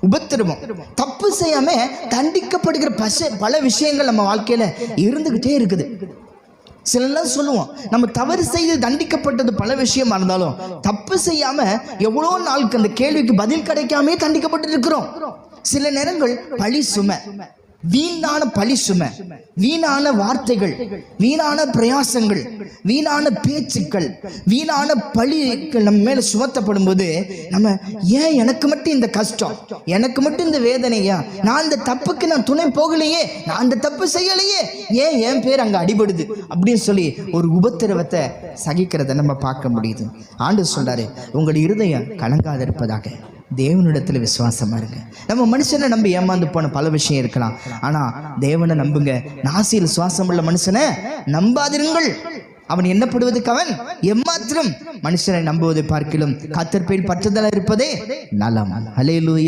உபத்திரவம். தப்பு செய்யாம தண்டிக்கப்படுகிற பல விஷயங்கள் நம்ம வாழ்க்கையில இருந்துகிட்டே இருக்குது. சிலர்லாம் சொல்லுவோம், நம்ம தவறு செய்து தண்டிக்கப்பட்டது பல விஷயமா இருந்தாலும் தப்பு செய்யாம எவ்வளோ நாளுக்கு அந்த கேள்விக்கு பதில் கிடைக்காமே தண்டிக்கப்பட்டு இருக்கிறோம். சில நேரங்கள் பழி சுமை, வீணான பழி சுமை, வீணான வார்த்தைகள், வீணான பிரயாசங்கள், வீணான பேச்சுக்கள், வீணான பழிகள் நம்ம மேல சுமத்தப்படும் போது நம்ம ஏன் எனக்கு மட்டும் இந்த கஷ்டம், எனக்கு மட்டும் இந்த வேதனையா, நான் இந்த தப்புக்கு நான் துணை போகலையே, நான் அந்த தப்பு செய்யலையே, ஏன் என் பேர் அங்க அடிபடுது அப்படின்னு சொல்லி ஒரு உபத்திரவத்தை சகிக்கிறத நம்ம பார்க்க முடியுது. ஆண்டவர் சொல்றாரு, உங்கள் இருதயம் கலங்காத இருப்பதாக தேவனிடத்தில் விசுவாசமா இருங்க. நம்ம மனுஷனை நம்பி ஏமாந்து போன பல விஷயம் இருக்கலாம், ஆனா தேவனை நம்புங்க. நாசியில் சுவாசம் உள்ள மனுஷனை நம்பாதிருங்கள், அவன் எண்ணப்படுவதற்கு அவன் எம்மாத்திரம். மனுஷனை நம்புவதை பார்க்கிலும் கர்த்தர் பேரில் பற்றுதலா இருப்பதே நலம். அல்லேலூயா.